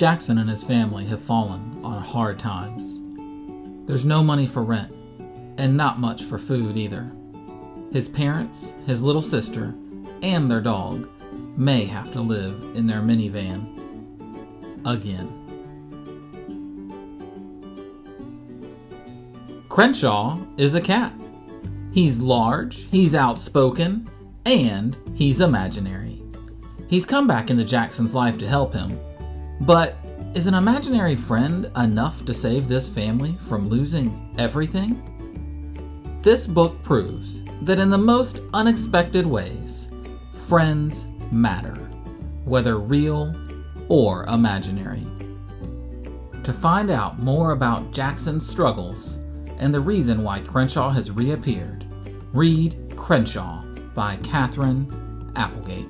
Jackson and his family have fallen on hard times. There's no money for rent, and not much for food either. His parents, his little sister, and their dog may have to live in their minivan. Again. Crenshaw is a cat. He's large, he's outspoken, and he's imaginary. He's come back into Jackson's life to help him, but is an imaginary friend enough to save this family from losing everything? This book proves that in the most unexpected ways, friends matter, whether real or imaginary. To find out more about Jackson's struggles and the reason why Crenshaw has reappeared, read Crenshaw by Katherine Applegate.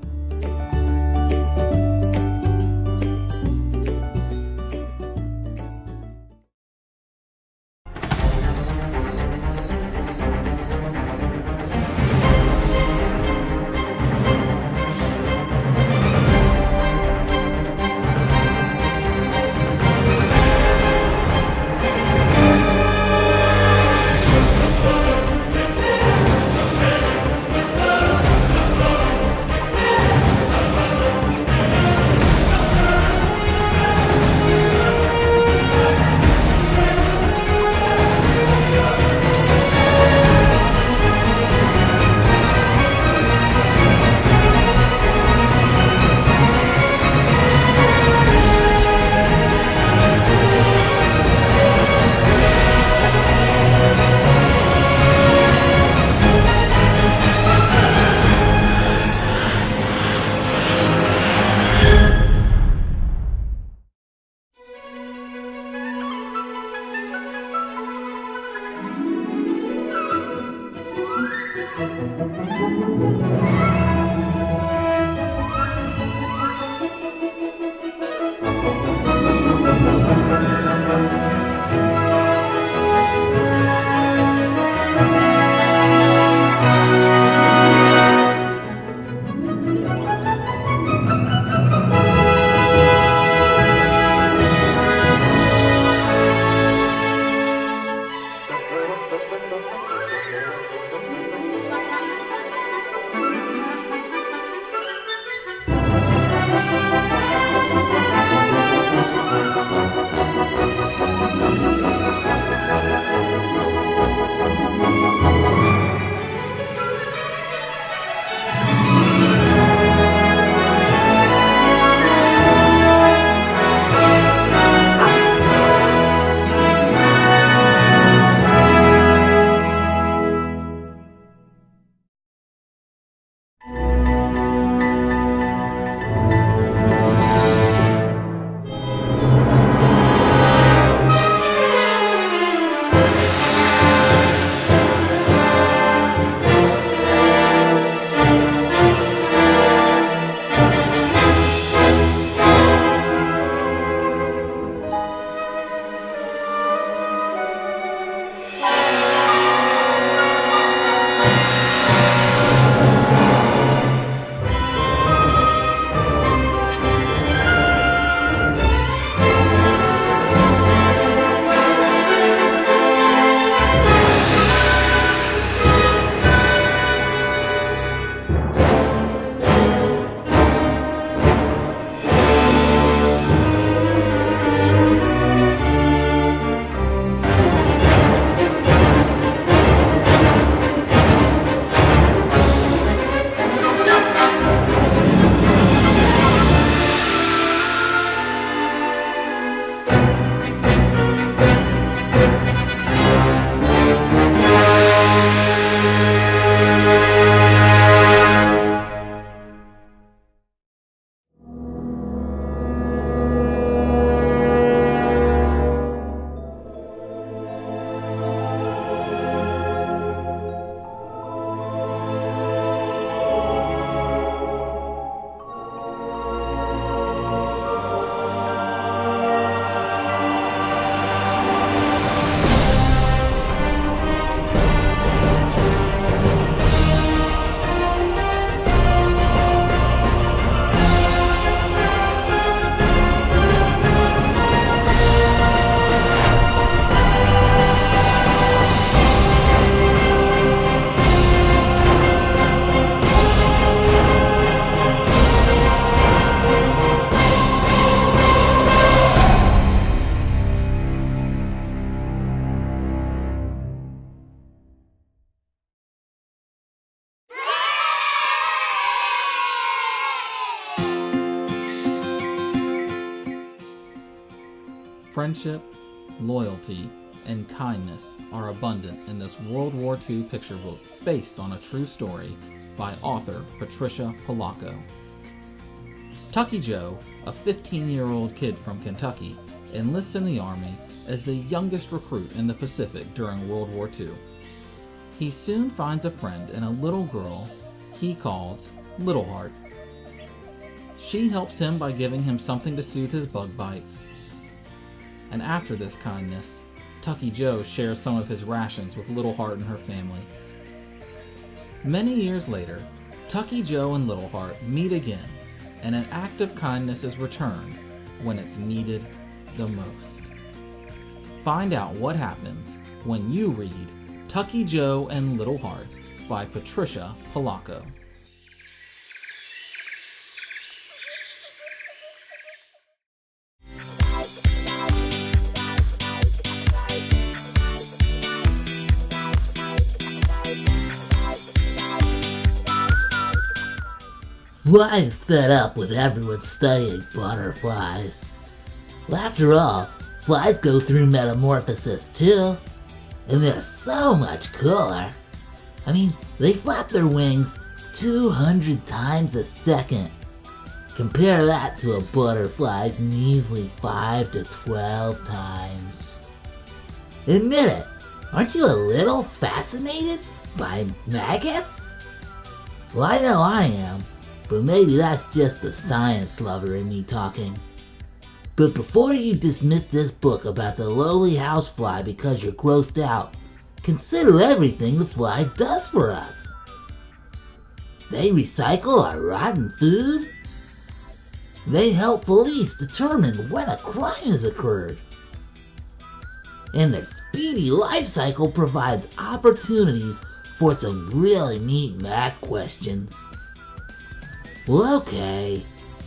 Friendship, loyalty, and kindness are abundant in this World War II picture book based on a true story by author Patricia Polacco. Tucky Joe, a 15-year-old kid from Kentucky, enlists in the Army as the youngest recruit in the Pacific during World War II. He soon finds a friend in a little girl he calls Little Heart. She helps him by giving him something to soothe his bug bites. And after this kindness, Tucky Joe shares some of his rations with Little Heart and her family. Many years later, Tucky Joe and Little Heart meet again, and an act of kindness is returned when it's needed the most. Find out what happens when you read Tucky Joe and Little Heart by Patricia Polacco. Flying's fed up with everyone studying butterflies. Well, after all, flies go through metamorphosis too, and they're so much cooler. I mean, they flap their wings 200 times a second. Compare that to a butterfly's measly 5 to 12 times. Admit it, aren't you a little fascinated by maggots? Well, I know I am. But maybe that's just the science lover in me talking. But before you dismiss this book about the lowly housefly because you're grossed out, consider everything the fly does for us. They recycle our rotten food. They help police determine when a crime has occurred. And their speedy life cycle provides opportunities for some really neat math questions. Well, okay,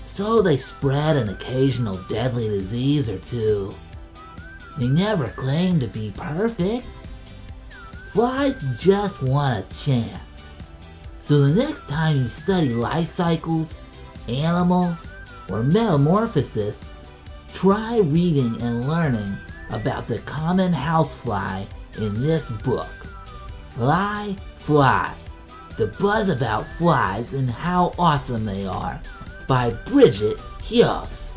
so they spread an occasional deadly disease or two. They never claim to be perfect. Flies just want a chance. So the next time you study life cycles, animals, or metamorphosis, try reading and learning about the common housefly in this book. Fly. The Buzz About Flies and How Awesome They Are by Bridget Hughes.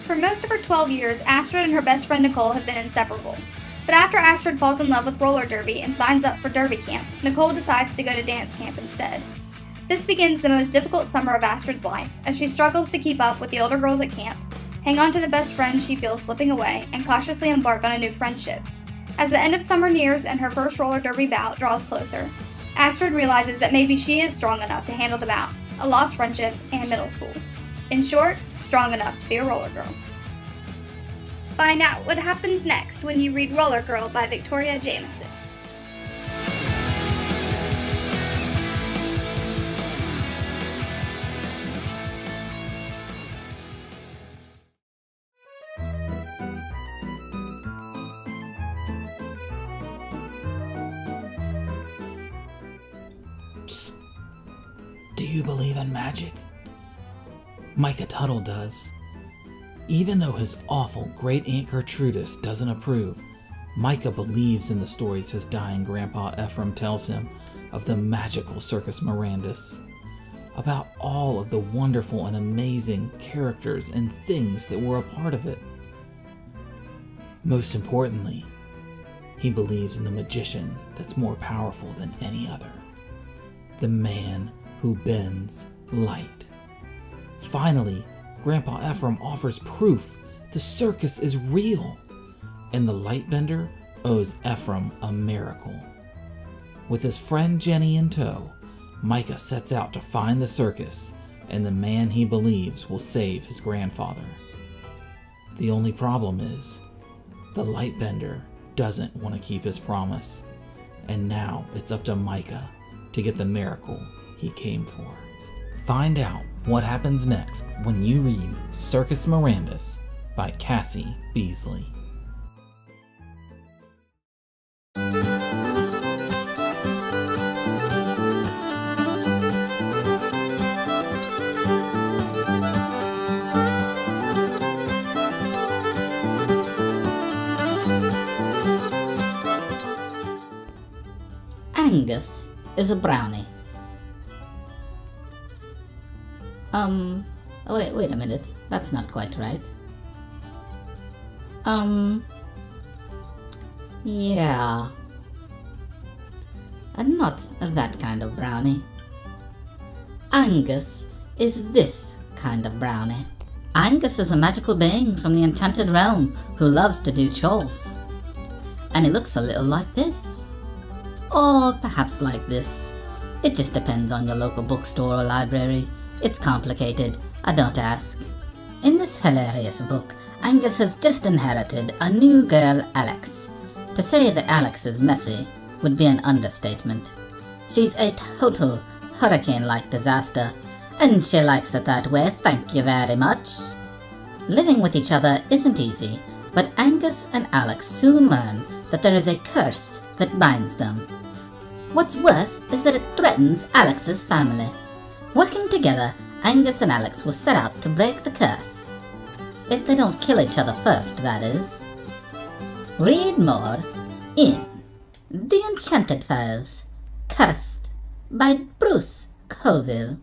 For most of her 12 years, Astrid and her best friend Nicole have been inseparable. But after Astrid falls in love with roller derby and signs up for derby camp, Nicole decides to go to dance camp instead. This begins the most difficult summer of Astrid's life, as she struggles to keep up with the older girls at camp, hang on to the best friend she feels slipping away, and cautiously embark on a new friendship. As the end of summer nears and her first roller derby bout draws closer, Astrid realizes that maybe she is strong enough to handle the bout, a lost friendship, and middle school. In short, strong enough to be a roller girl. Find out what happens next when you read Roller Girl by Victoria Jamison. Psst. Do you believe in magic? Micah Tuttle does. Even though his awful great-aunt Gertrudis doesn't approve, Micah believes in the stories his dying grandpa Ephraim tells him of the magical Circus Mirandus, about all of the wonderful and amazing characters and things that were a part of it. Most importantly, he believes in the magician that's more powerful than any other, the man who bends light. Finally, Grandpa Ephraim offers proof the circus is real, and the lightbender owes Ephraim a miracle. With his friend Jenny in tow, Micah sets out to find the circus and the man he believes will save his grandfather. The only problem is, the lightbender doesn't want to keep his promise, and now it's up to Micah to get the miracle he came for. Find out what happens next when you read Circus Mirandus by Cassie Beasley. Angus is a brownie. Wait a minute. That's not quite right. Yeah. Not that kind of brownie. Angus is this kind of brownie. Angus is a magical being from the enchanted realm who loves to do chores. And he looks a little like this. Or perhaps like this. It just depends on your local bookstore or library. It's complicated, don't ask. In this hilarious book, Angus has just inherited a new girl, Alex. To say that Alex is messy would be an understatement. She's a total hurricane-like disaster, and she likes it that way, thank you very much. Living with each other isn't easy, but Angus and Alex soon learn that there is a curse that binds them. What's worse is that it threatens Alex's family. Working together, Angus and Alex will set out to break the curse. If they don't kill each other first, that is. Read more in The Enchanted Files, Cursed by Bruce Coville.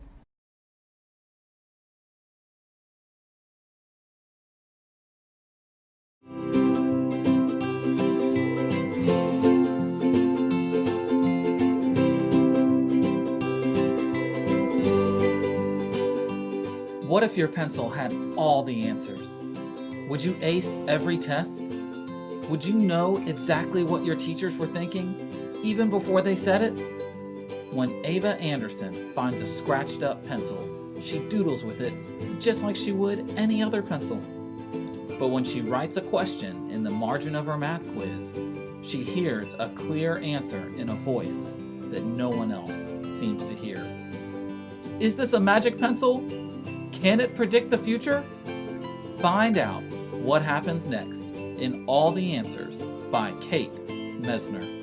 What if your pencil had all the answers? Would you ace every test? Would you know exactly what your teachers were thinking, even before they said it? When Ava Anderson finds a scratched up pencil, she doodles with it just like she would any other pencil. But when she writes a question in the margin of her math quiz, she hears a clear answer in a voice that no one else seems to hear. Is this a magic pencil? Can it predict the future? Find out what happens next in All the Answers by Kate Mesner.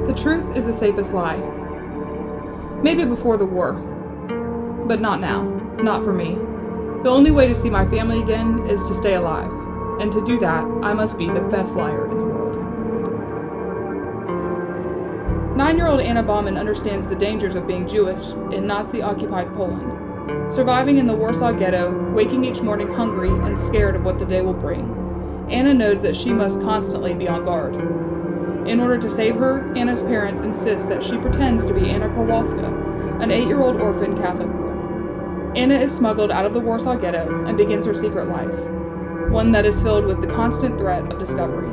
The truth is the safest lie. Maybe before the war, but not now. Not for me. The only way to see my family again is to stay alive, and to do that, I must be the best liar in the world. 9-year-old Anna Bauman understands the dangers of being Jewish in Nazi-occupied Poland. Surviving in the Warsaw Ghetto, waking each morning hungry and scared of what the day will bring, Anna knows that she must constantly be on guard. In order to save her, Anna's parents insist that she pretends to be Anna Kowalska, an 8-year-old orphan Catholic girl. Anna is smuggled out of the Warsaw Ghetto and begins her secret life, one that is filled with the constant threat of discovery.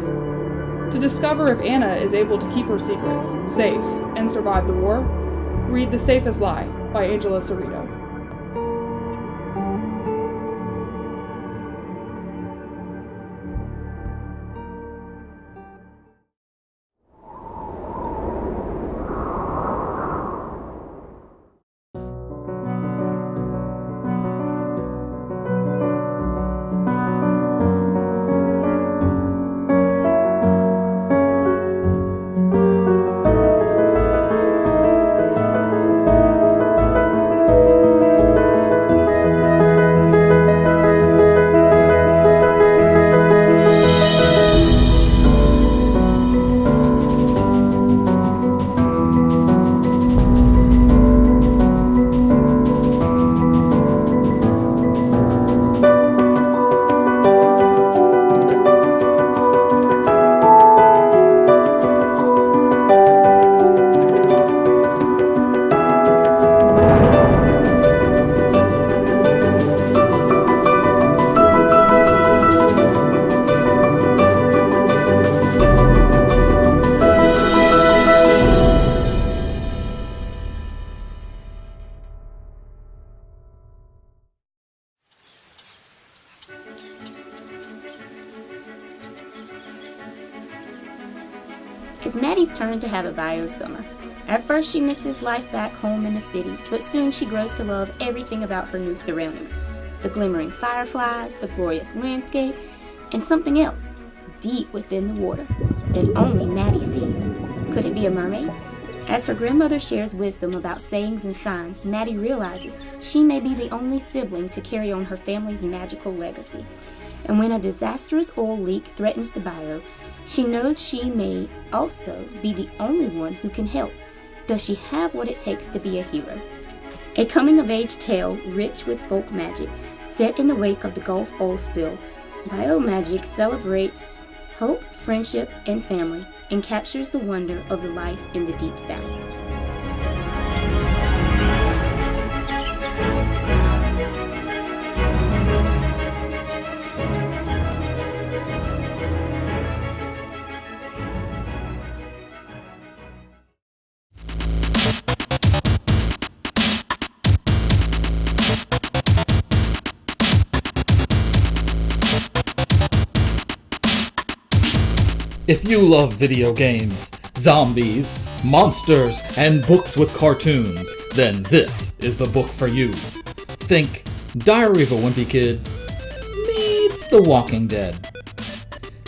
To discover if Anna is able to keep her secrets safe and survive the war, read The Safest Lie by Angela Cerrito. It's Maddie's turn to have a bio summer. At first she misses life back home in the city, but soon she grows to love everything about her new surroundings. The glimmering fireflies, the glorious landscape, and something else, deep within the water, that only Maddie sees. Could it be a mermaid? As her grandmother shares wisdom about sayings and signs, Maddie realizes she may be the only sibling to carry on her family's magical legacy. And when a disastrous oil leak threatens the bayou, she knows she may also be the only one who can help. Does she have what it takes to be a hero? A coming-of-age tale rich with folk magic, set in the wake of the Gulf oil spill, Bayou Magic celebrates hope, friendship, and family, and captures the wonder of the life in the Deep South. If you love video games, zombies, monsters, and books with cartoons, then this is the book for you. Think Diary of a Wimpy Kid meets The Walking Dead.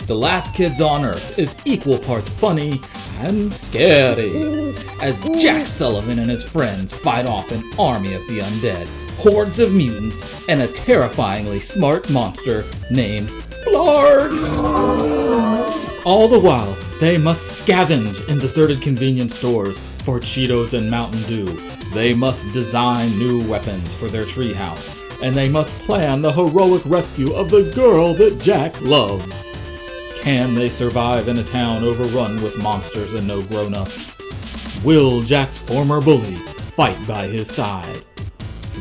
The Last Kids on Earth is equal parts funny and scary, as Jack Sullivan and his friends fight off an army of the undead, hordes of mutants, and a terrifyingly smart monster named Blarg. All the while, they must scavenge in deserted convenience stores for Cheetos and Mountain Dew. They must design new weapons for their treehouse, and they must plan the heroic rescue of the girl that Jack loves. Can they survive in a town overrun with monsters and no grown-ups? Will Jack's former bully fight by his side?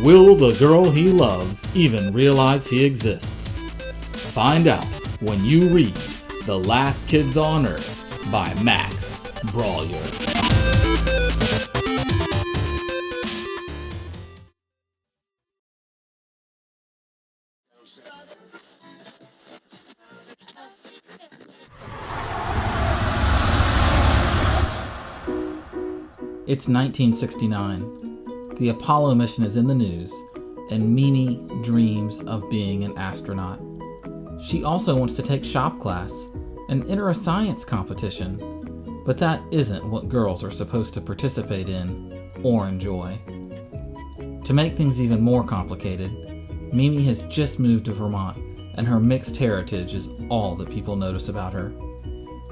Will the girl he loves even realize he exists? Find out when you read The Last Kids on Earth by Max Brawler. It's 1969. The Apollo mission is in the news, and Mimi dreams of being an astronaut. She also wants to take shop class and enter a science competition, but that isn't what girls are supposed to participate in or enjoy. To make things even more complicated, Mimi has just moved to Vermont, and her mixed heritage is all that people notice about her.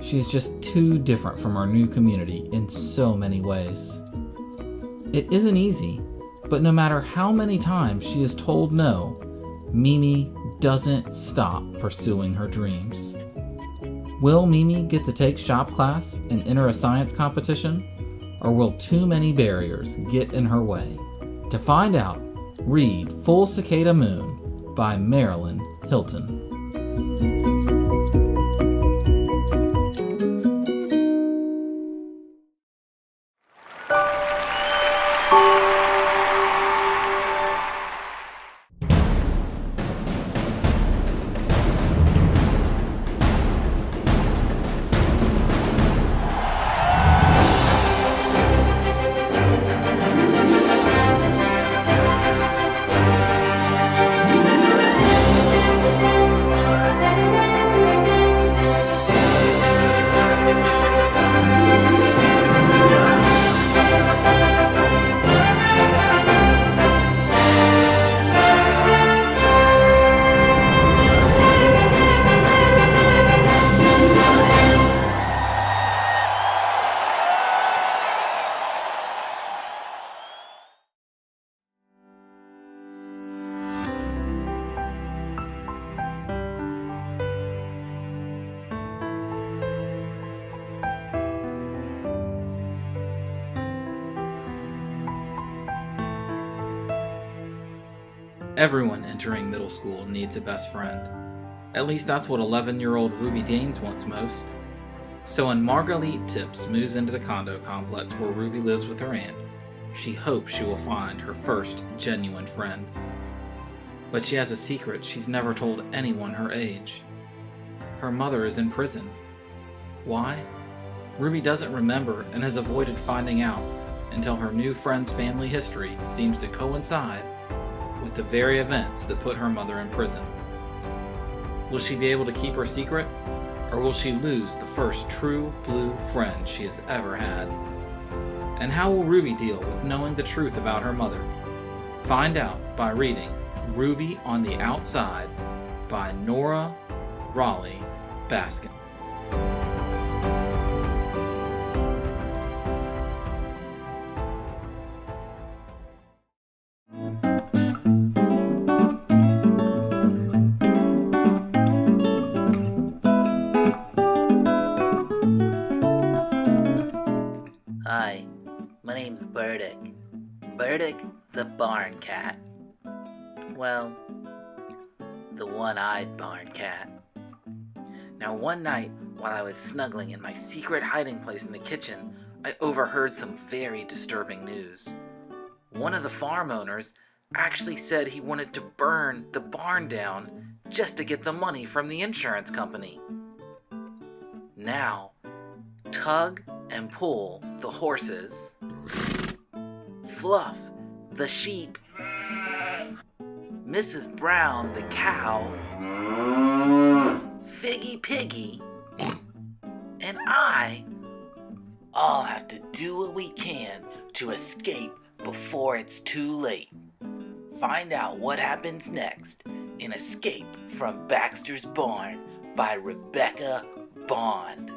She is just too different from our new community in so many ways. It isn't easy, but no matter how many times she is told no, Mimi doesn't stop pursuing her dreams. Will Mimi get to take shop class and enter a science competition, or will too many barriers get in her way? To find out, read Full Cicada Moon by Marilyn Hilton. Everyone entering middle school needs a best friend. At least that's what 11-year-old Ruby Daines wants most. So when Marguerite Tips moves into the condo complex where Ruby lives with her aunt, she hopes she will find her first genuine friend. But she has a secret she's never told anyone her age. Her mother is in prison. Why? Ruby doesn't remember and has avoided finding out until her new friend's family history seems to coincide with the very events that put her mother in prison. Will she be able to keep her secret, or will she lose the first true blue friend she has ever had? And how will Ruby deal with knowing the truth about her mother? Find out by reading Ruby on the Outside by Nora Raleigh Baskin. Hi, my name's Burdick. Burdick the barn cat. Well, the one-eyed barn cat. Now one night, while I was snuggling in my secret hiding place in the kitchen, I overheard some very disturbing news. One of the farm owners actually said he wanted to burn the barn down just to get the money from the insurance company. Now, Tug and Pull, the horses, Fluff, the sheep, Mrs. Brown, the cow, Figgy Piggy, and I all have to do what we can to escape before it's too late. Find out what happens next in Escape from Baxter's Barn by Rebecca Bond.